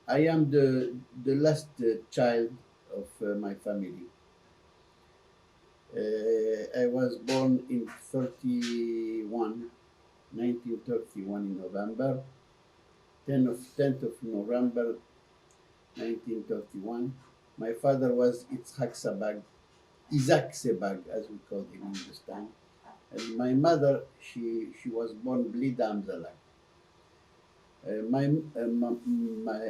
I am the last child of my family. I was born in 1931 in November, 10th of November 1931. My father was Isaac Sebag, as we call him in this time. And my mother, she was born Blida Amzalak.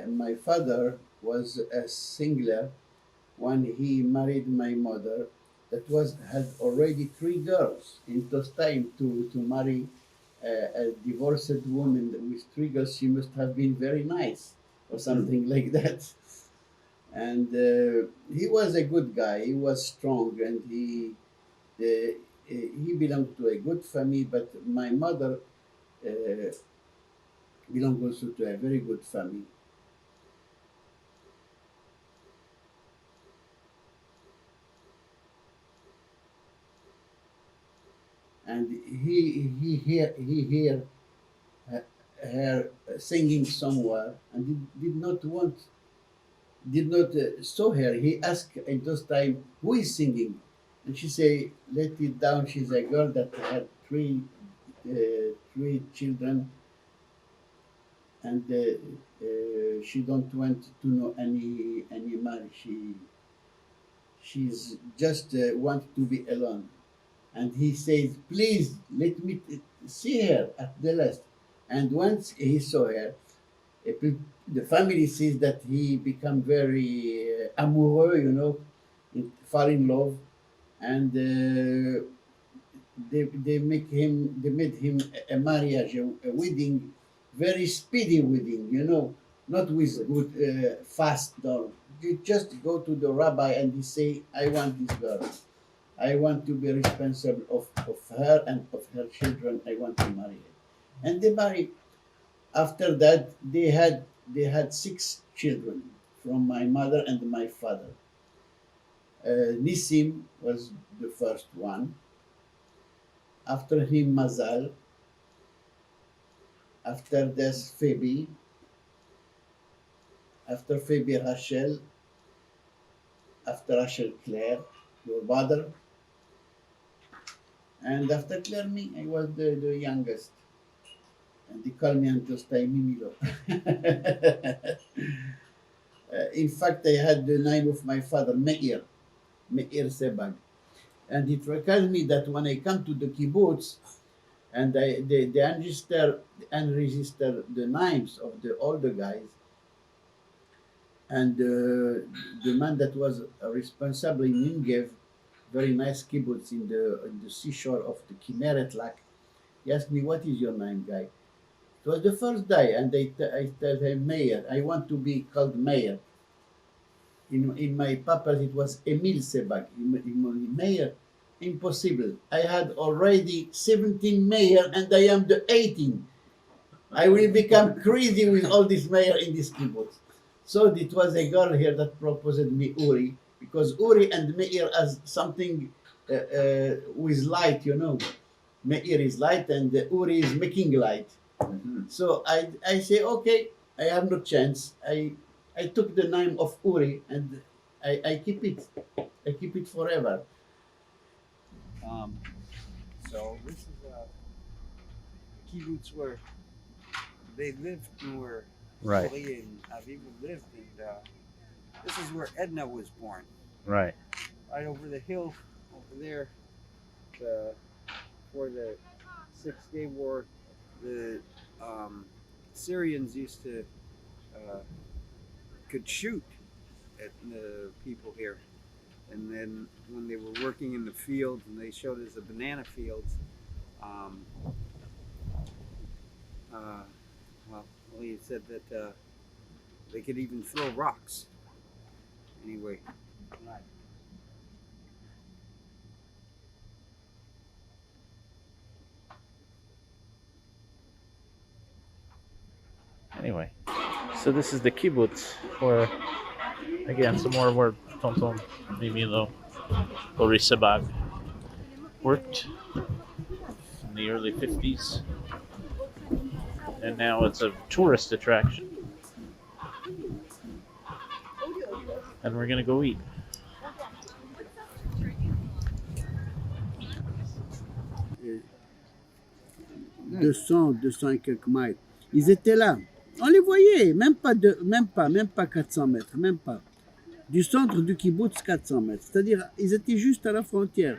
My father was a singler when he married my mother. That was had already three girls. In those time to marry a divorced woman with three girls, she must have been very nice or something like that. And he was a good guy. He was strong, and he belonged to a good family. But my mother uh, belonged also to a very good family. And he hear her singing somewhere and did not saw her. He asked in those time, "Who is singing?" And she say, "Let it down. She's a girl that had three children, and she don't want to know any man. She's just want to be alone." And he says, "Please let me see her at the last." And once he saw her, the family sees that he become very amoureux, fall in love, and they made him a marriage, a wedding, very speedy wedding, not with good fast. No, you just go to the rabbi and he say, "I want this girl. I want to be responsible of her and of her children. I want to marry her." And they married. After that, they had six children from my mother and my father. Nissim was the first one. After him, Mazal. After this, Phoebe. After Phoebe, Rachel. After Rachel, Claire, your mother. And after Claire, me, I was the youngest. And they call me Antostai Mimilo. In fact, I had the name of my father, Meir Sebag. And it recalls me that when I come to the kibbutz and they unregister the names of all the guys, and the man that was responsible in Ningev, very nice kibbutz in the seashore of the Kinneret Lake, he asked me, "What is your name, guy?" It was the first day, and I tell him Mayor. I want to be called Mayor. In my papers, it was Emil Sebag. Mayor, impossible. I had already 17 mayor, and I am the 18. I will become crazy with all this mayor in this kibbutz. So it was a girl here that proposed me Uri, because Uri and Meir as something with light. Meir is light and Uri is making light. So I say, okay, I have no chance. I took the name of Uri and I keep it. I keep it forever. Um, so this is kibbutz where they lived and where Right. Uri and Aviva lived, and this is where Edna was born. Right. Right over the hill, over there, the, for the Six-Day War, the Syrians used to could shoot at the people here. And then when they were working in the fields, and they showed us the banana fields, um, uh, well, he said that they could even throw rocks. Anyway, right. Anyway, so this is the kibbutz where, again, some more where Tonton Mimilo Uri Sebag worked in the early 50s, and now it's a tourist attraction. and we're gonna go eat. Euh, 200 et quelques miles. Ils étaient là. On les voyait, même pas 400 mètres, même pas. Du centre du kibbutz, 400 mètres. C'est-à-dire, ils étaient juste à la frontière.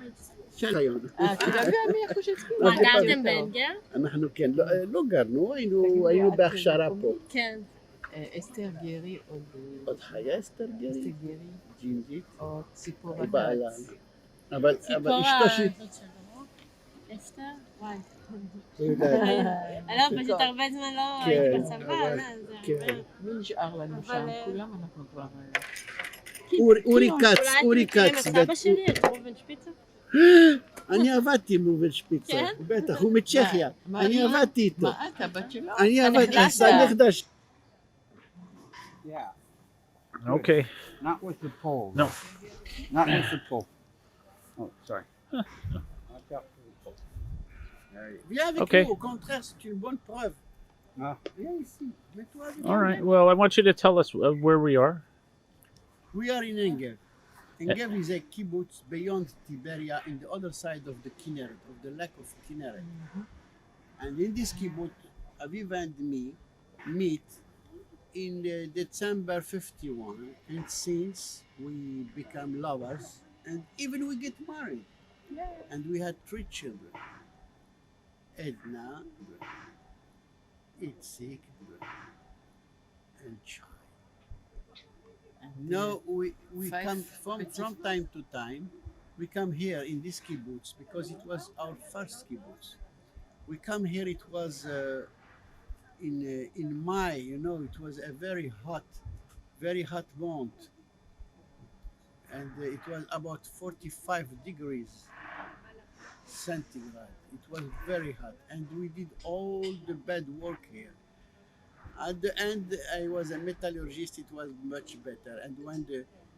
ראיון. אתה יודע מי איפה שהצביעו? לא, גרתם באנגר? אנחנו כן, לא גרנו, היינו בהכשרה פה. כן. אסתר גרי, עוד חיה אסתר גרי? אסתר גרי, ג'ינג'ית? או ציפור היא בעלה. הכץ. אבל אשתו שלי... אסתר? וואי. יודעת. לא, פשוט הרבה זמן לא כן, הייתי בצבא, אבל- זה כן. הרבה... מי נשאר לנו שם? אבל, כולם אנחנו כבר... אורי כץ, אולי אורי אתם מכירים כץ. את סבא שלי, את ראובן שפיצר? אני עבדתי עם ראובן שפיצר. כן? בטח, הוא מצ'כיה. מה, אני מה? עבדתי איתו. מה את, הבת שלו? אני עבדתי, הנכדה הנכדה שלי. Yeah, Okay. not with the pole. No. Not with the pole. Oh, sorry. Watch out for the pole. There you Viens avec Ok. nous, au contraire, c'est une bonne preuve. go. Ah. Viens ici, mets-toi avec All nous. right. Well, I want you to tell us where we are. We are in Engev. Engev is a kibbutz beyond Tiberia in the other side of the Kinneret, of the lake of Kinneret. And in this kibbutz, Aviva and me meet in December 51. And since we become lovers, and even we get married. And we had 3 children. Edna, Itzik, and Chai. No, we Five come petits from time to time. We come here in this kibbutz because it was our first kibbutz. We come here. It was in May. You know, it was a very hot month, and it was about 45 degrees centigrade. It was very hot, and we did all the bad work here. At the end, I was a metallurgist. It was much better. And when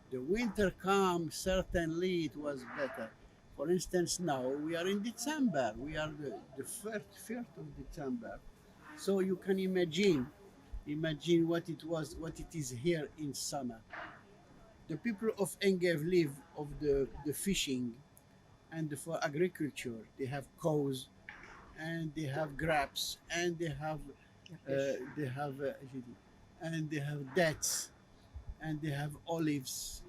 the winter comes, certainly it was better. For instance, now we are in December. We are the 1st of December. So you can imagine what it is here in summer. The people of Engev live of the fishing and for agriculture. They have cows and they have grapes and they have dates and they have olives,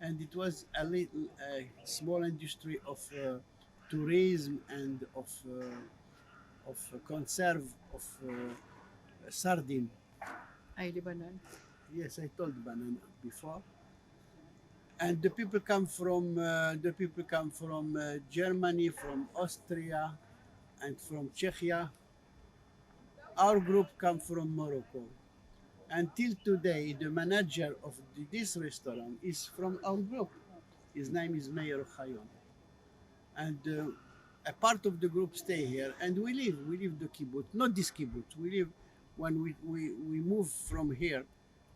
and it was a little small industry of tourism and of conserve of sardine. היי לבנן. Yes, I told banana before. And the people come from Germany, from Austria, and from Czechia. Our group come from Morocco. Until today, the manager of this restaurant is from our group. His name is Mayor Chayon. And a part of the group stay here, and we live the kibbutz, not this kibbutz. We live when we move from here,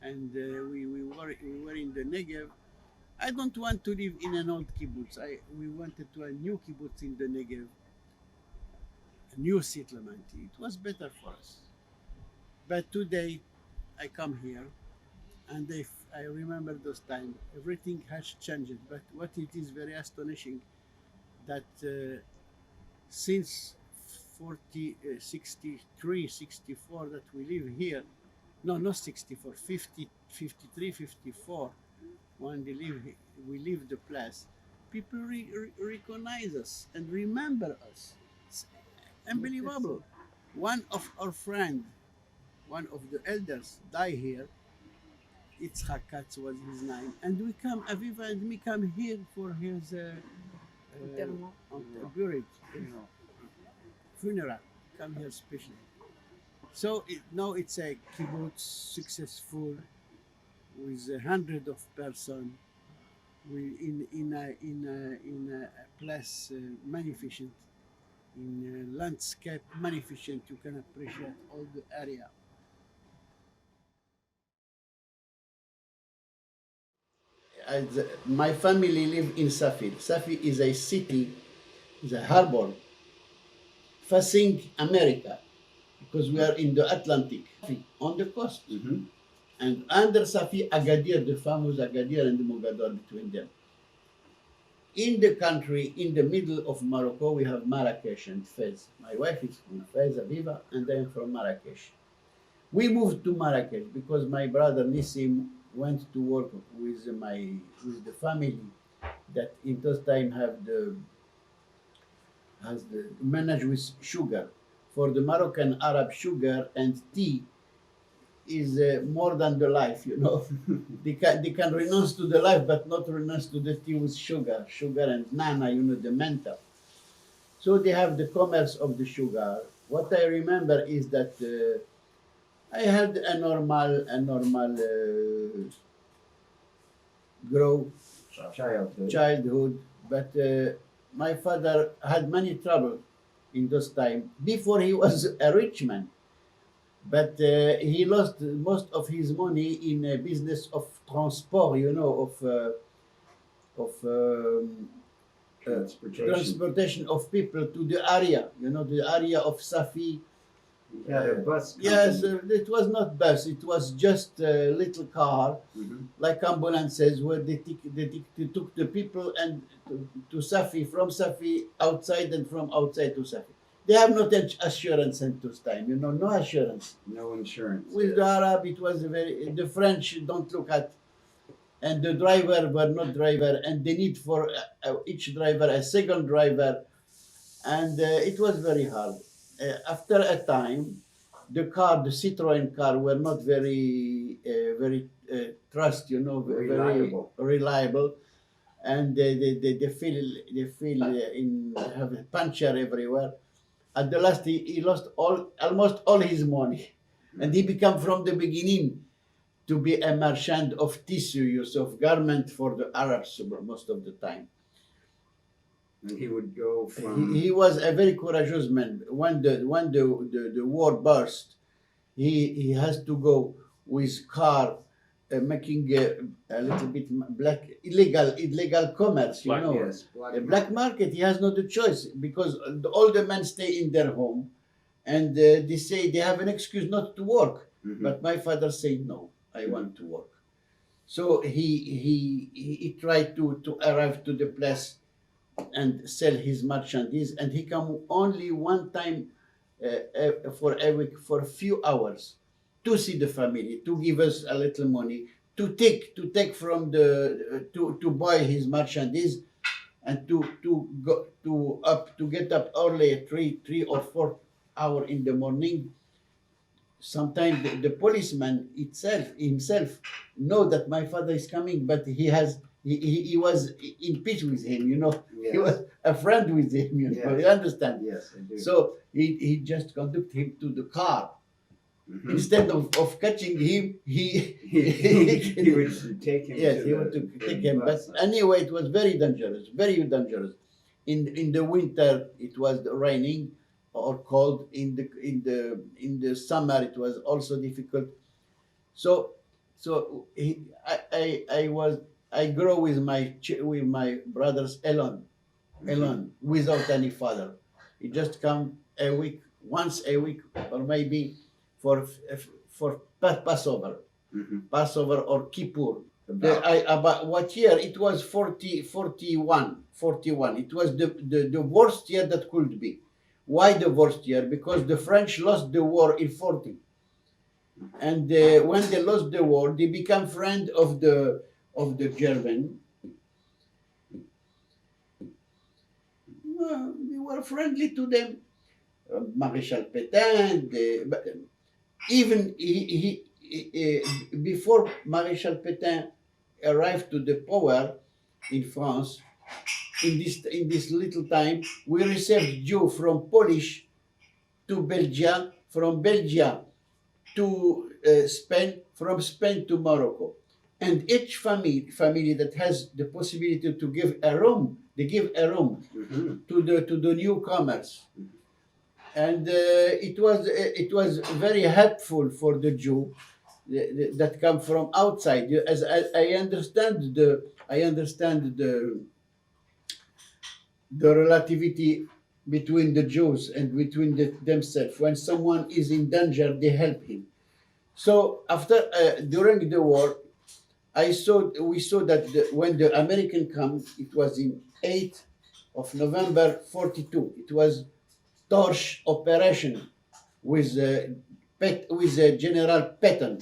and we were in the Negev. I don't want to live in an old kibbutz. We wanted to a new kibbutz in the Negev. New settlement. It was better for us. But today, I come here, and I remember those times. Everything has changed. But what it is very astonishing, that since 63, 64 that we live here, no, not 64, 50, 53, 54, when we leave the place, people recognize us and remember us. Unbelievable. One of our friend, one of the elders, died here. Yitzhak Katz was his name, and we come. Aviva and me come here for his burial, funeral. Come here specially. So now it's a kibbutz successful with 100 of person. We in a place magnificent. In landscape magnificent, you can appreciate all the area. My family live in Safi. Safi is a city, is a harbor facing America because we are in the Atlantic on the coast. and under Safi, Agadir, the famous Agadir and the Mogador between them. In the country, in the middle of Morocco, we have Marrakesh and Fez. My wife is from Fez, Aviva, and I am from Marrakesh. We moved to Marrakesh because my brother Nissim went to work with the family that in those time has the manage with sugar. For the Moroccan Arab, sugar and tea is more than the life, you know. they can renounce to the life, but not renounce to the tea with sugar and nana, you know, the menta. So they have the commerce of the sugar. What I remember is that I had a normal childhood, but my father had many trouble in those time. Before he was a rich man, but he lost most of his money in a business of transport, you know, transportation of people to the area, you know, the area of Safi. You had a bus company. Yes, it was not bus. It was just a little car, like ambulances, where they took the people and to Safi, from Safi outside and from outside to Safi. They have no assurance in this time, you know, no assurance. No insurance. With the Arab, it was the French don't look at, and the driver were not driver, and they need for each driver a second driver, and it was very hard. After a time, the Citroen car were not very trust, you know, Reliable. very reliable, and they feel have a puncture everywhere. At the last, he lost almost all his money, and he became from the beginning to be a merchant of tissue, use of garment for the Arabs most of the time. And he would go from. He was a very courageous man. When the war burst, he has to go with car, making a little bit illegal commerce. You know, Yes, a black market. He has no other choice because all the men stay in their home, and they say they have an excuse not to work. But my father said no, I want to work. So he tried to arrive to the place and sell his merchandise, and he come only one time for a week for a few hours to see the family, to give us a little money, to take from the to buy his merchandise, and to get up early 3 or 4 hours in the morning. Sometimes the policeman himself know that my father is coming, but he was in peace with him, you know. Yes. He was a friend with him, you know. Yes. You understand? Yes, I do. So he just conduct him to the car. Instead of catching him, he would take him. yes, to he the, wanted to the take him. But bus. anyway, it was very dangerous, very dangerous. In the winter, it was raining or cold. In the summer, it was also difficult. So I grow with my brothers alone, without any father. He just come once a week, or maybe for Passover, Passover or Kippur. About what year? It was 41. It was the worst year that could be. Why the worst year? Because the French lost the war in 40. And when they lost the war, they became friend of the German. Well, we were friendly to them. Maréchal Pétain, even before Maréchal Pétain arrived to the power in France, in this little time, we received Jew from Polish to Belgium, from Belgium to Spain, from Spain to Morocco. And each family that has the possibility to give a room, they give a room to the newcomers. And it was very helpful for the Jew that come from outside. As I understand the relativity between the Jews and between themselves. When someone is in danger, they help him. So after during the war, we saw that when the American come, it was in 8th of November 42. It was Torch operation with General Patton.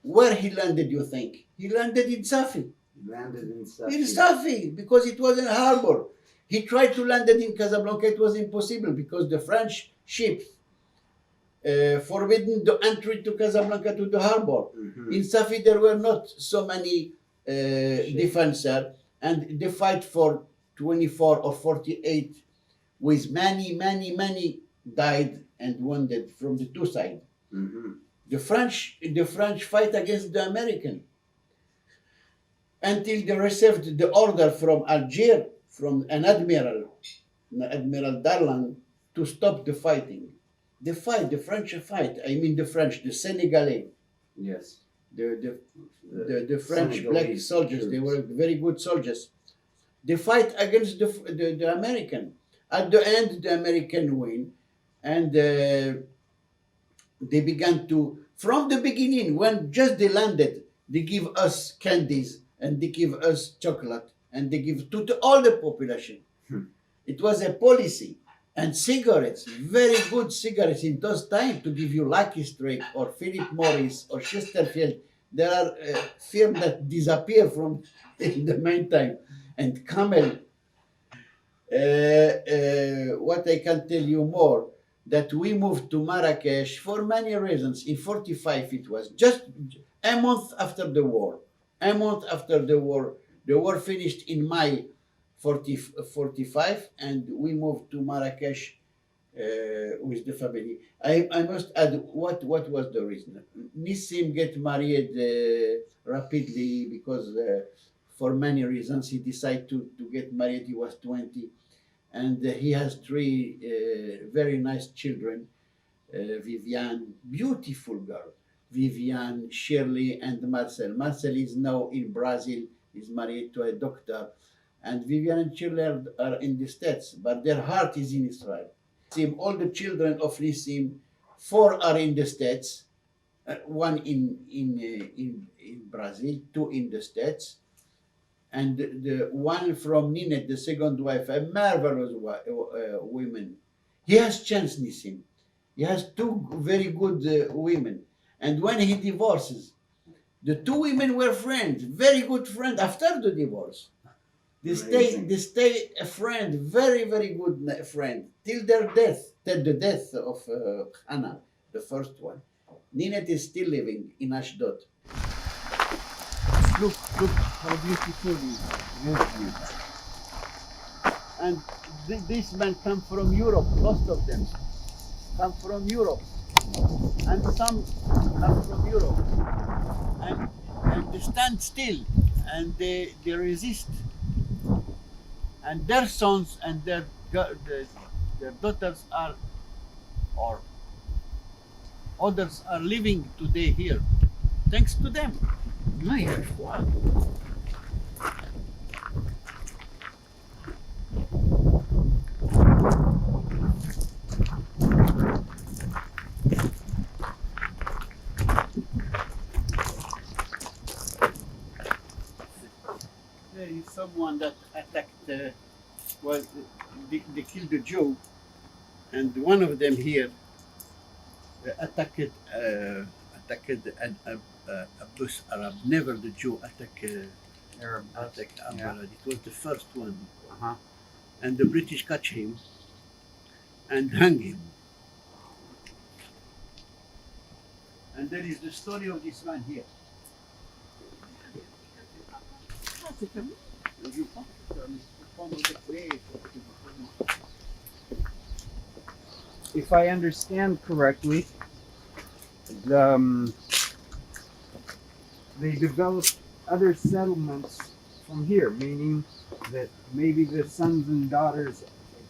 Where he landed, you think? He landed in Safi. Landed in Safi. In Safi, because it was a harbor. He tried to land it in Casablanca. It was impossible because the French ships forbidden the entry to Casablanca to the harbor. Mhm. In Safi, there were not so many defenders, and they fight for 24 or 48 with many died and wounded from the two sides. Mhm. The French fight against the American until they received the order from Algiers, from an admiral, Admiral Darlan, to stop the fighting. The French fight. I mean the Senegalese, Yes. the French black Senegalese soldiers. They troops. were very good soldiers. They fight against the American. At the end, the American win, and they began to, from the beginning, when just they landed, they give us candies and they give us chocolate and they give to all the population. It was a policy. And cigarettes, very good cigarettes in those times, to give you Lucky Strike or Philip Morris or Chesterfield. There are firms that disappear from in the meantime. And Camel, what I can tell you more, that we moved to Marrakesh for many reasons. In 45 it was just a month after the war. A month after the war finished in May 45, and we moved to Marrakesh with the family. I must add what was the reason. Nissim get married rapidly because for many reasons he decided to get married. He was 20, and he has three very nice children. Viviane, beautiful girl. Viviane, Shirley, and Marcel. Marcel is now in Brazil. He's married to a doctor. And Vivian and Shirley are in the States, but their heart is in Israel. All the children of Nissim, 4 are in the States, one in Brazil, 2 in the States, and the one from Ninette, the second wife, a marvelous woman. He has chance, Nissim. He has 2 very good women. And when he divorces, the 2 women were friends, very good friends after the divorce. They stay a friend, very good friend, till their death, till the death of Hannah, the first one. Ninette is still living in Ashdod. Look how beautiful he is. And these men come from Europe, most of them come from Europe. And some come from Europe. And they stand still and they resist. And their sons and their daughters are, or others are living today here, thanks to them. Nice. Wow. There is someone that attacked, they killed a Jew, and one of them here attacked a bus Arab. Never the Jew attacked Arab. Arab. It was the first one. Uh-huh. And the British catch him and hang him. And there is the story of this man here. If I understand correctly, they developed other settlements from here, meaning that maybe the sons and daughters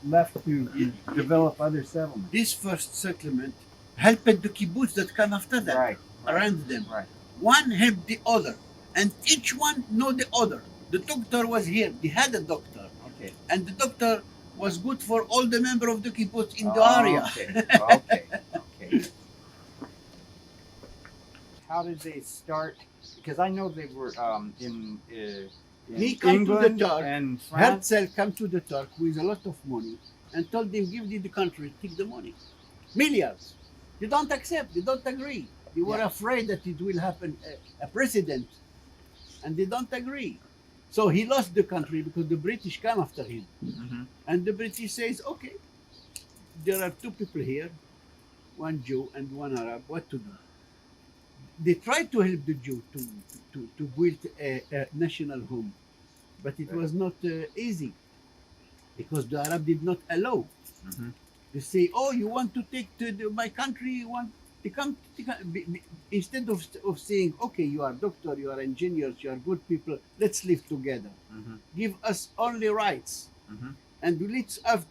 left to develop other settlements. This first settlement helped the kibbutz that come after that, Right. around them. Right. One helped the other, and each one know the other. The doctor was here. They had a doctor, Okay. and the doctor was good for all the members of the kibbutz in the area. Okay. Okay. how did they start? Because I know they were in He come to the England Turk. and France. Herzl come to the Turk with a lot of money and told them, give the country, take the money. Milliards. They don't accept, they don't agree. They were afraid that it will happen a president, and they don't agree. So he lost the country because the British come after him. Mhm. And the British says, okay, there are two people here, one Jew and one Arab, what to do? They tried to help the Jew to build a national home, but it was not easy because the Arab did not allow. Mhm. They say, oh, you want to take my country, you want to come, instead of saying, okay, you are doctor, you are engineers, you are good people, let's live together. Mhm. Give us only rights. Mhm. And let's have,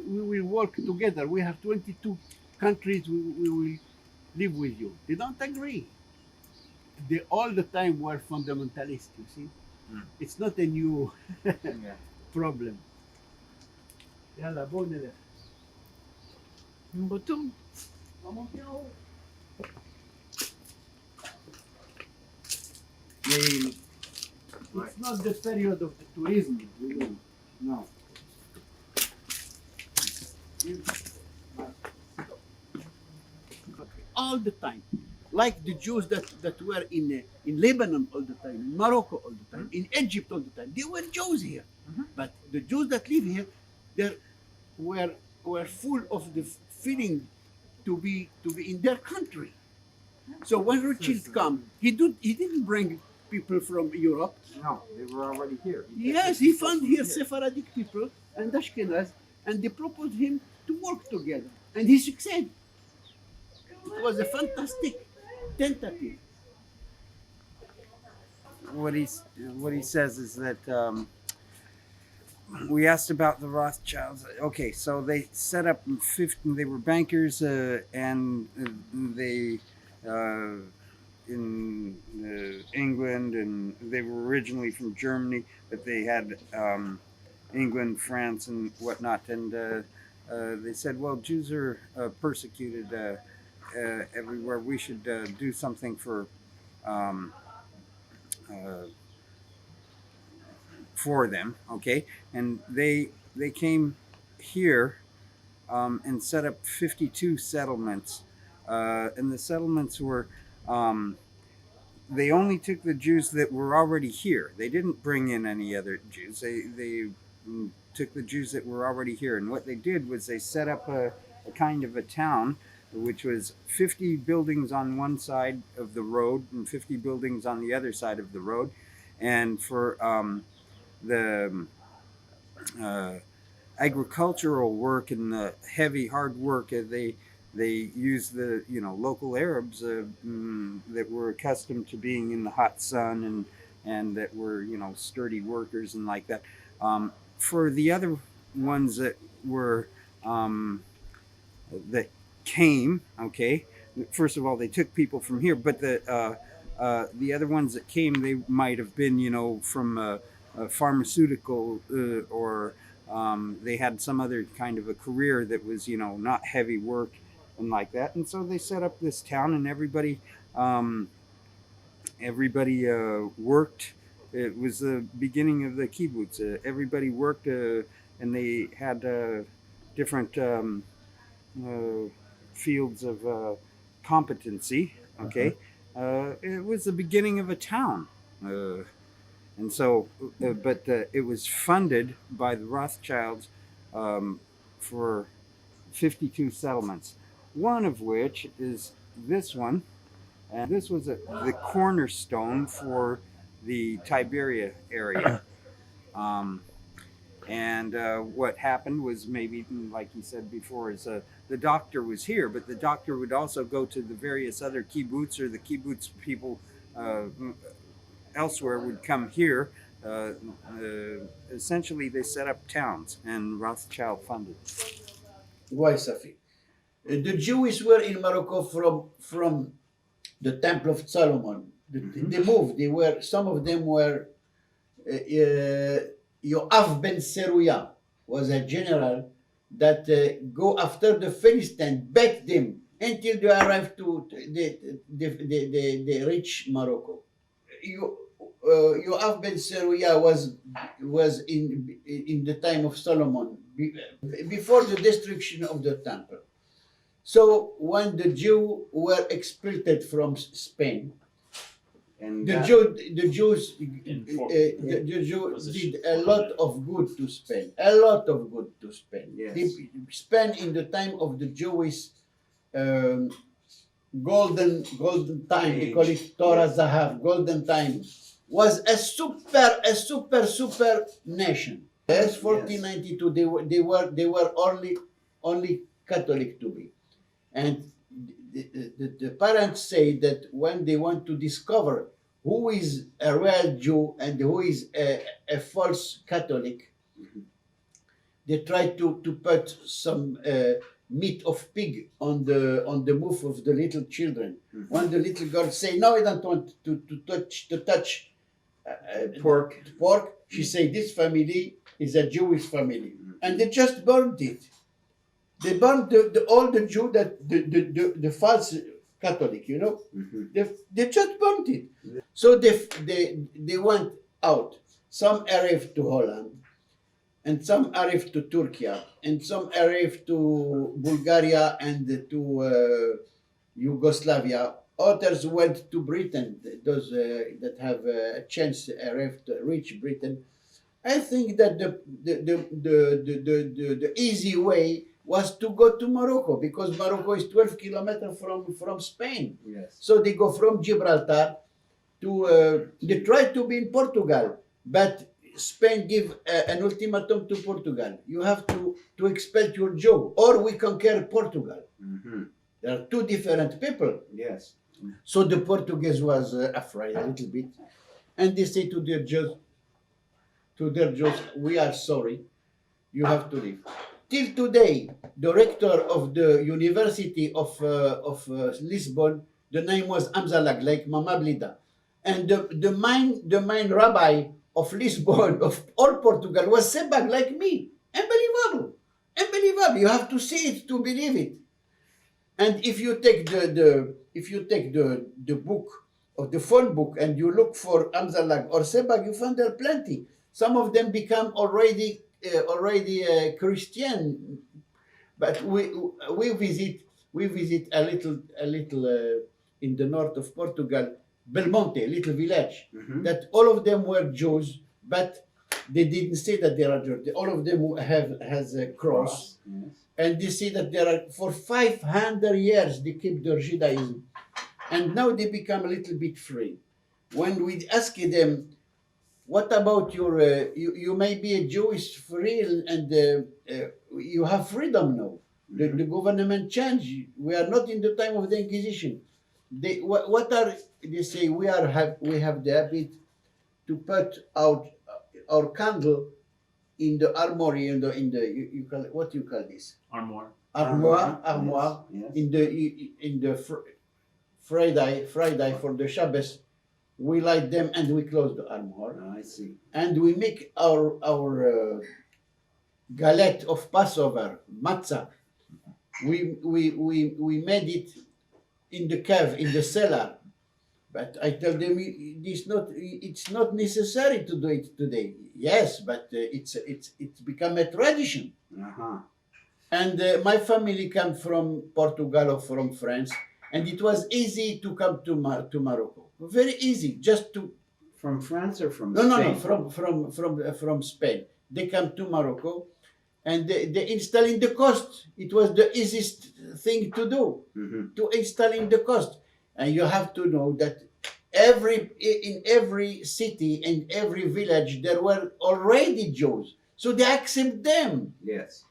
we will work together. We have 22 countries, we will live with you. They don't agree. They all the time were fundamentalists, you see. Mm. It's not a new Yeah. problem. يلا بو نلف. Buto. It's not the period of the tourism, you know. No. All the time. Like the Jews that were in Lebanon all the time, in Morocco all the time, in Egypt all the time. They were Jews here. Mhm. But the Jews that live here, they were full of the feeling to be in their country. So when Rothschild come, he didn't bring people from Europe. No, they were already here. Yes, he found here Sephardic people and Ashkenaz, and they proposed him to work together, and he succeeded. It was a fantastic tentative. What he says is that we asked about the Rothschilds. Okay, so they set up 50. They were bankers, and they in England, and they were originally from Germany, but they had England, France, and whatnot. And they said, well, Jews are persecuted everywhere. We should do something for them, okay? And they came here and set up 52 settlements, and the settlements were they only took the Jews that were already here. They didn't bring in any other Jews. They took the Jews that were already here, and what they did was they set up a kind of a town, which was 50 buildings on one side of the road and 50 buildings on the other side of the road. And for the agricultural work and the heavy hard work, they used the local Arabs that were accustomed to being in the hot sun and that were sturdy workers and like that. For the other ones that were that came, okay, first of all they took people from here, but the other ones that came, they might have been from a pharmaceutical or they had some other kind of a career that was not heavy work and like that. And so they set up this town, and everybody worked. It was the beginning of the kibbutz. Everybody worked, and they had different fields of competency. Okay, it was the beginning of a town, and so, but it was funded by the Rothschilds for 52 settlements. One of which is this one, and this was the cornerstone for the Tiberia area. And what happened was, maybe like he said before, is the doctor was here, but the doctor would also go to the various other kibbutz, or the kibbutz people elsewhere would come here. Essentially, they set up towns, and Rothschild funded. Why, Safi? The Jews were in Morocco from the Temple of Solomon. They moved. Some of them were. Yoav ben Seruya was a general that go after the Philistines, beat them until they arrived to they reach Morocco. Yoav ben Seruya was in the time of Solomon, before the destruction of the temple. So when the Jews were expelled from Spain, And the Jews did a lot of good to Spain. A lot of good to Spain. Yes. Spain in the time of the Jewish golden time, they call it Torah Yes. Zahav, golden time, was a super nation. Yes, 1492 they were only Catholic to be, and the parents say that when they want to discover who is a real Jew and who is a false Catholic, they try to put some meat of pig on the mouth of the little children. When the little girls say, "No, I don't want to touch pork. she say, "This family is a Jewish family," and they just burned it. They burned all the Jew that the false Catholic, you know. They just burned it. So they went out. Some arrived to Holland, and some arrived to Turkey, and some arrived to Bulgaria and to Yugoslavia. Others went to Britain. Those that have a chance arrived to reach Britain. I think that the easy way was to go to Morocco, because Morocco is 12 kilometers from Spain. Yes. So they go from Gibraltar to, they try to be in Portugal, but Spain give an ultimatum to Portugal. You have to expel your Jew, or we conquer Portugal. There are two different people. Yes. So the Portuguese was afraid a little bit, and they say to their Jews, "We are sorry, you have to leave." Till today, the rector of the University of Lisbon, the name was Amzalag, like Mama Blida, and the main rabbi of Lisbon, of all Portugal, was Sebag, like me. Unbelievable. You have to see it to believe it. And if you take the book of the phone book and you look for Amzalag or Sebag, you find there plenty. Some of them become already Christian, but we visit a little in the north of Portugal, Belmonte, a little village, that all of them were Jews, but they didn't say that they are Jews. All of them has a cross. Yes. And they see that there are, for 500 years, they keep their Judaism. And now they become a little bit free. When we ask them, what about your, you may be a Jewish free and you have freedom now. The government changed. We are not in the time of the Inquisition. They say we have the habit to put out our candle in the armory, in the you call it, what you call this? Armoire. Armoire. Yes. In the Friday for the Shabbos, we light them and we close the armoire. I see. And we make our galette of Passover, matzah. We made it in the cave, in the cellar. But I tell them it's not necessary to do it today. Yes, but it's become a tradition. And my family come from Portugal or from France, and it was easy to come to Morocco. Very easy, just to. From France or from No, Spain? from Spain. They come to Morocco, and they install in the coast. It was the easiest thing to do, to install in the coast. And you have to know that in every city and every village there were already Jews, so they accept them. Yes.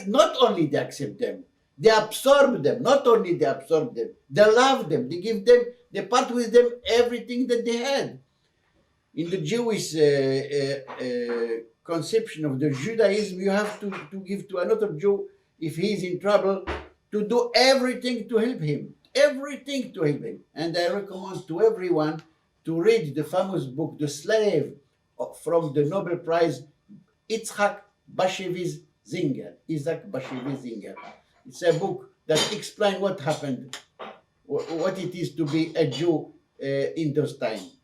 Not only they accept them, they absorb them. Not only they absorb them, they love them. They give them, they part with them everything that they had. In the Jewish conception of the Judaism, you have to give to another Jew, if he is in trouble, to do everything to help him. Everything to help him. And I recommend to everyone to read the famous book, The Slave, from the Nobel Prize, Isaac Bashevis Singer. It's a book that explain what happened, what it is to be a Jew in those times.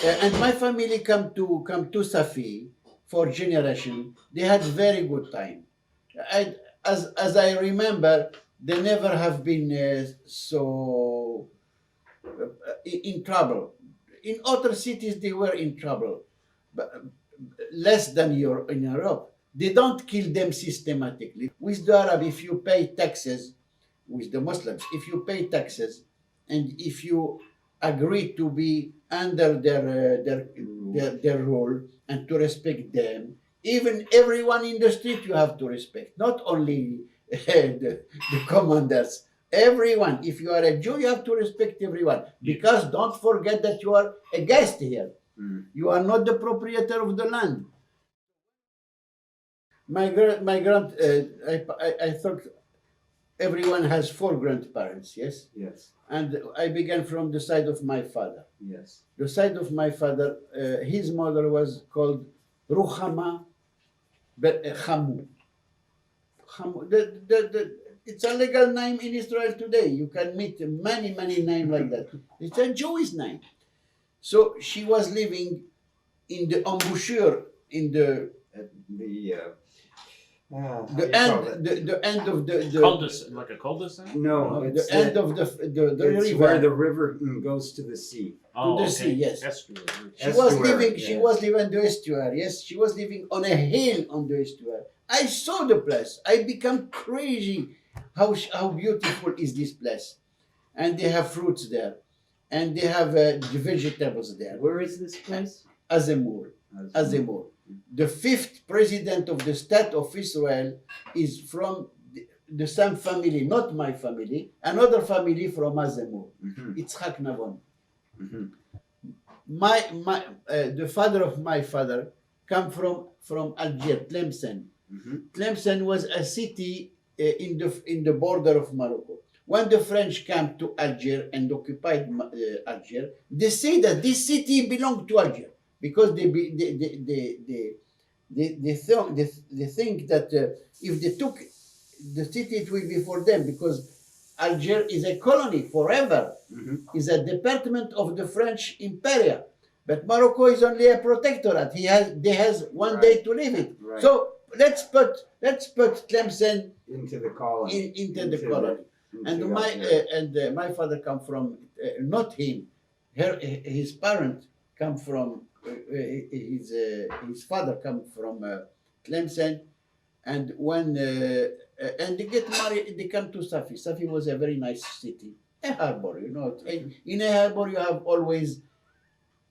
And my family come to Safi for generation. They had very good time. As I remember, they never have been so in trouble. In other cities, they were in trouble, but less than in Europe. They don't kill them systematically. With the Arab, if you pay taxes, with the Muslims, if you pay taxes, and if you agree to be under their rule and to respect them, even everyone in the street you have to respect, not only the commanders. Everyone. If you are a Jew, you have to respect everyone, because don't forget that you are a guest here. You are not the proprietor of the land. I thought everyone has 4 grandparents, yes? Yes. And I began from the side of my father. Yes. The side of my father, his mother was called Ruchama Chamu. It's a legal name in Israel today. You can meet many names like that. It's a Jewish name. So she was living in the embouchure, in the end of the Cul-de-sac, like a cul-de-sac? No, it's the end of the it's river. where the river goes to the sea. Oh, the okay. sea, yes. Estuary. She was Estuary, living. She yes. was living the estuary. Yes, she was living on a hill on the estuary. I saw the place. I become crazy. How beautiful is this place? And they have fruits there, and they have the vegetables there. Where is this place? Azemur. Azemur. The 5th president of the state of Israel is from the same family, not my family, another family from Azemur. Yitzhak Navon. The father of my father come from Algiers, Tlemcen. Tlemcen was a city in the border of Morocco. When the French came to Algiers and occupied Algiers, they say that this city belonged to Algiers, because they think that if they took the city, it will be for them, because Algiers is a colony forever, is a department of the French Empire. But Morocco is only a protectorate. They has one day to leave it. Right. So let's put Tlemcen Into the colony. into the colony. And my father come from not him. His parents come from his father come from Tlemcen, and when and they get married, they come to Safi. Safi was a very nice city, a harbor. You know, in a harbor you have always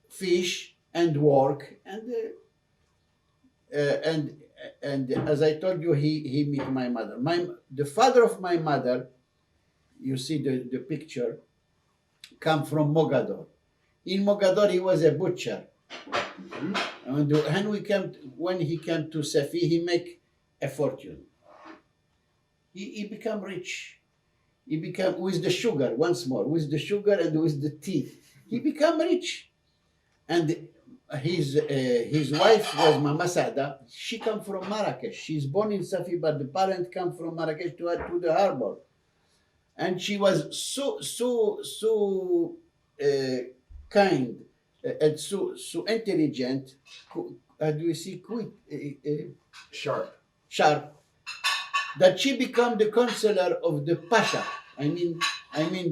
fish and work, and as I told you, he met my mother. The father of my mother, you see the picture, come from Mogador. In Mogador, he was a butcher. And when he came to Safi, he make a fortune. He became rich. He became, with the sugar, once more, with the sugar and with the tea. He became rich. And his wife was Mama Sada. She come from Marrakesh. She's born in Safi, but the parents come from Marrakesh to the harbor. And she was so kind and so intelligent. How do you see? Sharp. That she became the counselor of the Pasha. I mean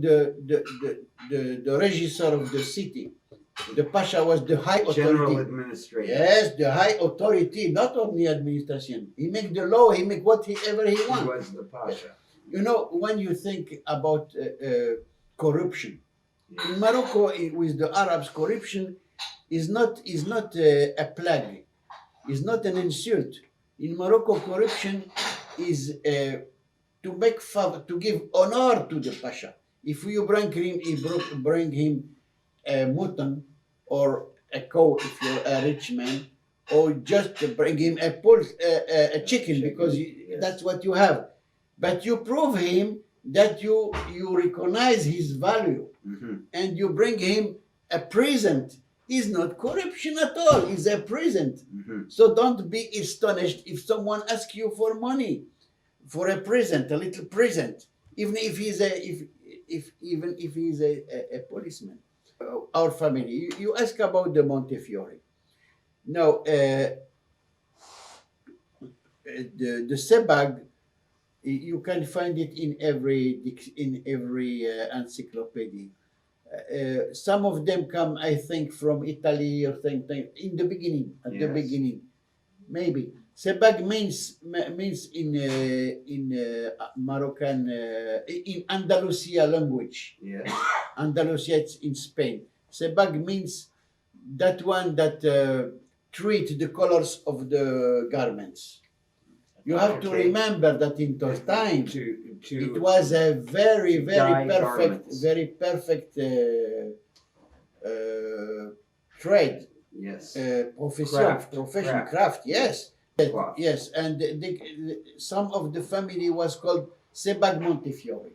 the regisseur of the city. The Pasha was the high authority. General administrator. Yes, the high authority, not only administration. He make the law, he make whatever he wants. He was the Pasha. You know, when you think about corruption, in Morocco, with the Arabs, corruption is not a plague, is not an insult. In Morocco, corruption is to make favor, to give honor to the Pasha. If you bring him a mutton or a cow, if you're a rich man, or just to bring him a chicken, because that's what you have. But you prove him that you recognize his value, and you bring him a present. Is not corruption at all. It's a present. So don't be astonished if someone asks you for money. for a present, a little present, even if he's even if he's a policeman. Our family. You ask about the Montefiore. Now, the sebag, you can find it in every encyclopedia. Some of them come, I think, from Italy or something in the beginning. At the Yes. beginning, maybe sebag means in Moroccan in Andalusia language. Yes. Andalusia, it's in Spain. Sebag means that one that treat the colors of the garments. You have to Okay. remember that in those times To it was a very, very dye perfect, garments. very perfect trade, yes. profession, craft. Yes, Craft. yes, and some of the family was called Sebag Montefiore.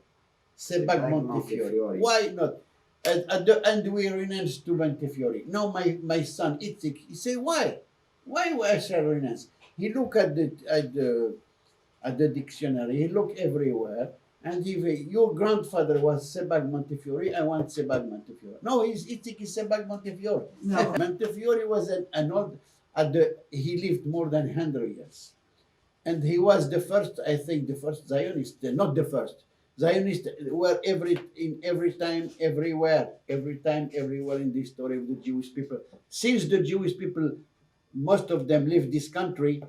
Sebag Sebag Montefiore. Montefiore. Why not? At the end, we renounced to Montefiore. Now, my son Itzik, he say, why? Why I shall renounce? He look at the dictionary. He look everywhere, and if your grandfather was Sebag Montefiore, I want Sebag Montefiore. No, Itzik is Sebag Montefiore. No. Montefiore was an old. He lived more than 100 years, and he was the first. I think the first Zionist, not the first. Zionists were every time, everywhere in the story of the Jewish people. Since the Jewish people, most of them left this country,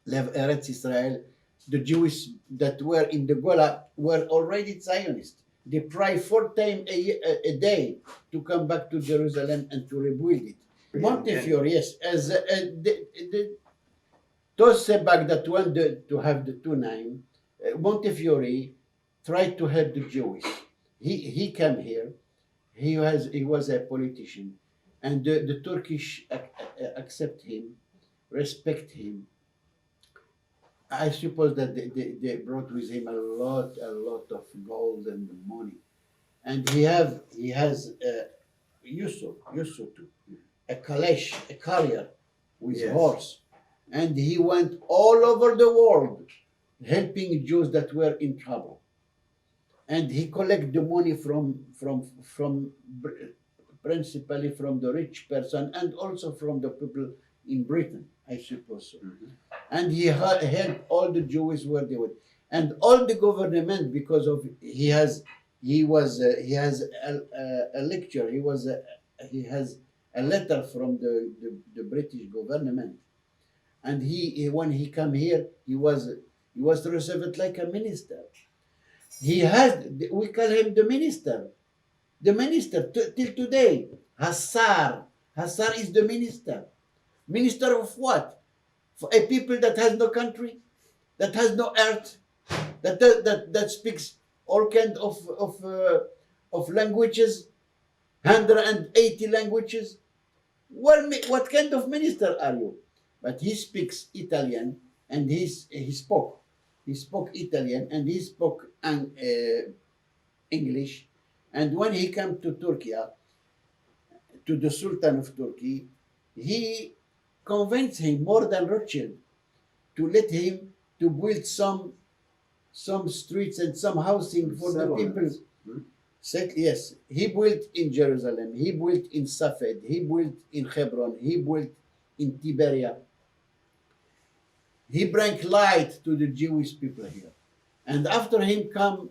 left Eretz Israel, the Jews that were in the Gola were already Zionists. They pray 4 times a day to come back to Jerusalem and to rebuild it. Montefiore, yes, as those sebag that wanted to have the 2 names, Montefiore tried to help the Jews. He came here. He was a politician, and the Turkish accept him, respect him. I suppose that they brought with him a lot of gold and money, and he has Yusuf too, a kalesh, a carrier with Yes. horse, and he went all over the world helping Jews that were in trouble. And he collect the money from principally from the rich person and also from the people in Britain, I suppose so. Mhm. And he helped all the Jews where they were, and all the government, because of he has a lecture. He has a letter from the British government, and he when he come here he was received like a minister. He has, we call him the minister. The minister till today. Hassar. Hassar is the minister. Minister of what? For a people that has no country, that has no earth, that speaks all kind of languages, 180 languages. What kind of minister are you? But he speaks Italian, and he spoke Italian, and he spoke English. And when he came to Turkey, to the Sultan of Turkey, he convinced him more than Rothschild to let him to build some streets and some housing for the people. Yes, he built in Jerusalem, he built in Safed, he built in Hebron, he built in Tiberia. He brought light to the Jewish people here. And after him come